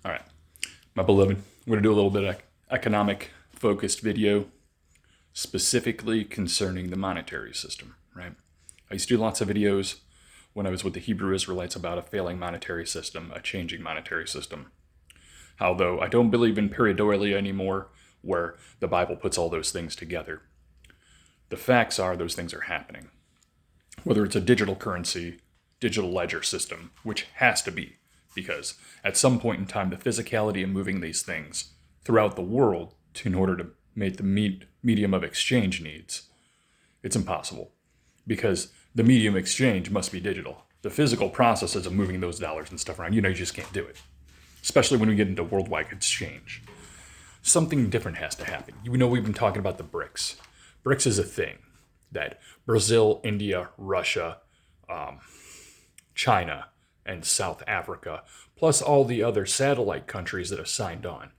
All right, my beloved, I'm going to do a little bit of economic focused video specifically concerning the monetary system, right? I used to do lots of videos when I was with the Hebrew Israelites about a failing monetary system, a changing monetary system. Although I don't believe in pareidolia anymore, where the Bible puts all those things together. The facts are those things are happening. Whether it's a digital currency, digital ledger system, which has to be, because at some point in time, the physicality of moving these things throughout the world in order to make the medium of exchange needs, it's impossible. Because the medium exchange must be digital. The physical processes of moving those dollars and stuff around, you just can't do it. Especially when we get into worldwide exchange. Something different has to happen. We've been talking about the BRICS. BRICS is a thing that Brazil, India, Russia, China, and South Africa, plus all the other satellite countries that have signed on.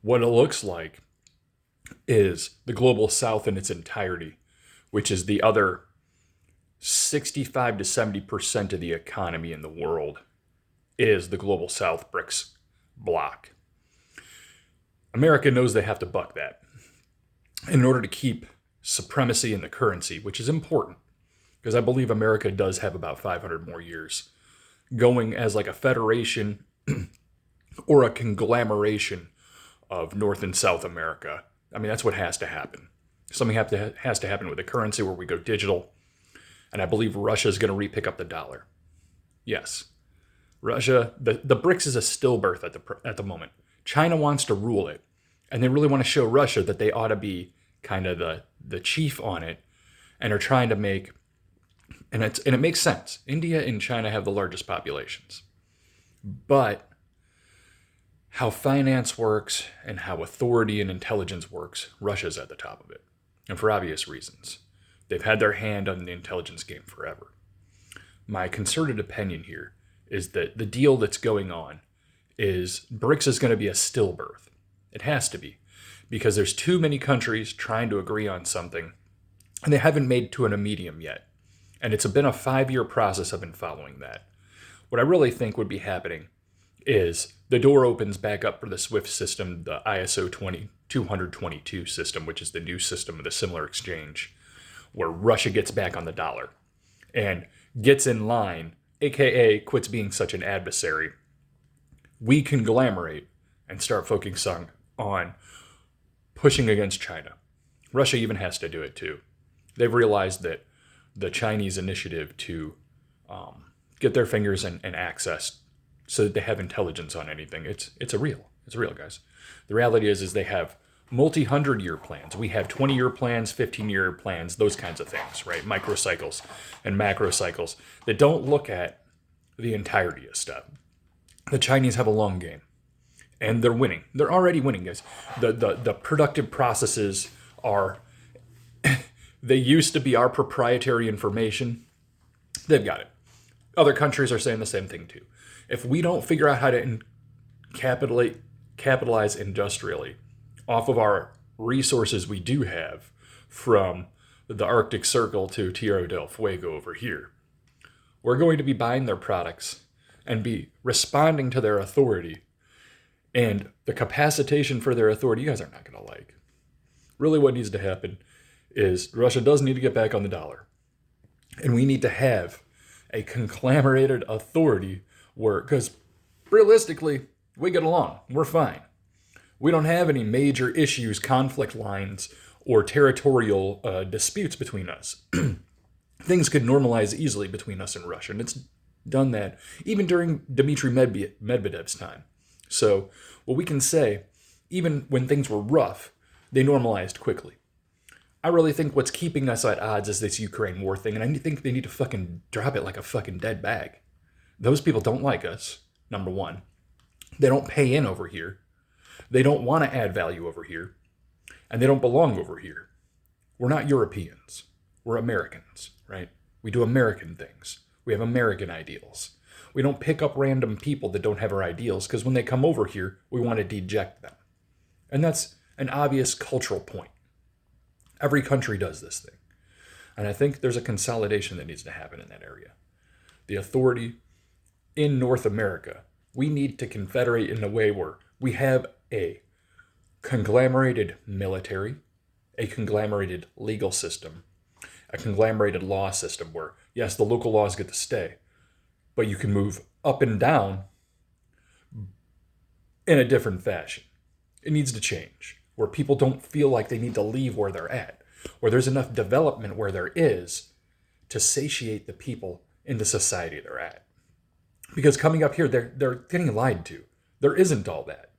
What it looks like is the global south in its entirety, which is the other 65 to 70% of the economy in the world, is the global south BRICS bloc. America knows they have to buck that in order to keep supremacy in the currency, which is important, because I believe America does have about 500 more years going as like a federation or a conglomeration of North and South America. I mean, that's what has to happen. Something has to happen with the currency where we go digital. And I believe Russia is going to re-pick up the dollar. Yes. Russia, the BRICS is a stillbirth at the moment. China wants to rule it. And they really want to show Russia that they ought to be kind of the chief on it. And are trying to make, and it makes sense. India and China have the largest populations. But how finance works and how authority and intelligence works, Russia's at the top of it. And for obvious reasons. They've had their hand on the intelligence game forever. My concerted opinion here is that the deal that's going on is BRICS is going to be a stillbirth. It has to be. Because there's too many countries trying to agree on something, and they haven't made to a medium yet. And it's been a 5-year process. I've been following that. What I really think would be happening is the door opens back up for the SWIFT system, the ISO 20022 system, which is the new system of the similar exchange, where Russia gets back on the dollar and gets in line, aka quits being such an adversary. We conglomerate and start focusing on pushing against China. Russia even has to do it too. They've realized that the Chinese initiative to get their fingers and access so that they have intelligence on anything, it's real, guys. The reality is they have multi-100-year plans. We have 20-year plans, 15-year plans, those kinds of things, right? Microcycles and macro cycles that don't look at the entirety of stuff. The Chinese have a long game, and they're winning. They're already winning, guys. The productive processes are, they used to be our proprietary information. They've got it. Other countries are saying the same thing too. If we don't figure out how to capitalize industrially off of our resources we do have, from the Arctic Circle to Tierra del Fuego over here, we're going to be buying their products and be responding to their authority. And the capacitation for their authority, you guys are not going to like. Really what needs to happen is Russia does need to get back on the dollar. And we need to have a conglomerated authority where, because realistically, we get along. We're fine. We don't have any major issues, conflict lines, or territorial disputes between us. Things could normalize easily between us and Russia, and it's done that even during Dmitry Medvedev's time. So what we can say, even when things were rough, they normalized quickly. I really think what's keeping us at odds is this Ukraine war thing, and I think they need to fucking drop it like a fucking dead bag. Those people don't like us, number one. They don't pay in over here. They don't want to add value over here. And they don't belong over here. We're not Europeans. We're Americans, right? We do American things. We have American ideals. We don't pick up random people that don't have our ideals, because when they come over here, we want to deject them. And that's an obvious cultural point. Every country does this thing. And I think there's a consolidation that needs to happen in that area. The authority in North America We need to confederate in a way where we have a conglomerated military, a conglomerated legal system, a conglomerated law system where, yes, the local laws get to stay, but you can move up and down in a different fashion. It needs to change, where people don't feel like they need to leave where they're at, where there's enough development where there is to satiate the people in the society they're at. Because coming up here, they're getting lied to. There isn't all that.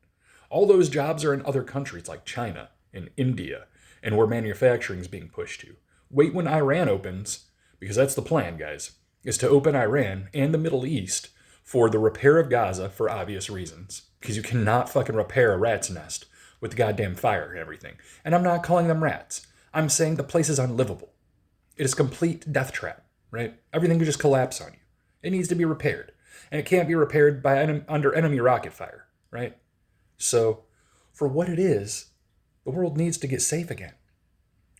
All those jobs are in other countries like China and India, and where manufacturing is being pushed to. Wait when Iran opens, because that's the plan, guys, is to open Iran and the Middle East for the repair of Gaza for obvious reasons. Because you cannot fucking repair a rat's nest with the goddamn fire and everything. And I'm not calling them rats. I'm saying the place is unlivable. It is a complete death trap, right? Everything could just collapse on you. It needs to be repaired. And it can't be repaired by under enemy rocket fire, right? So, for what it is, the world needs to get safe again.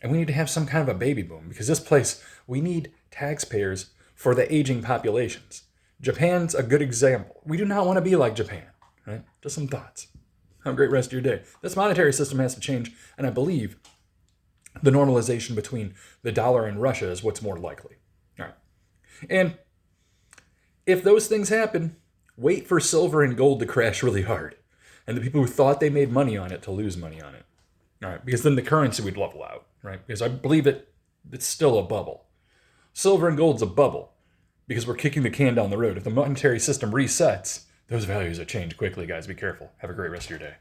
And we need to have some kind of a baby boom, because this place, we need taxpayers for the aging populations. Japan's a good example. We do not want to be like Japan, right? Just some thoughts. Have a great rest of your day. This monetary system has to change, and I believe the normalization between the dollar and Russia is what's more likely. All right. And if those things happen, wait for silver and gold to crash really hard, and the people who thought they made money on it to lose money on it. All right, because then the currency would level out, right? Because I believe it's still a bubble. Silver and gold's a bubble because we're kicking the can down the road. If the monetary system resets, those values will change quickly, guys. Be careful. Have a great rest of your day.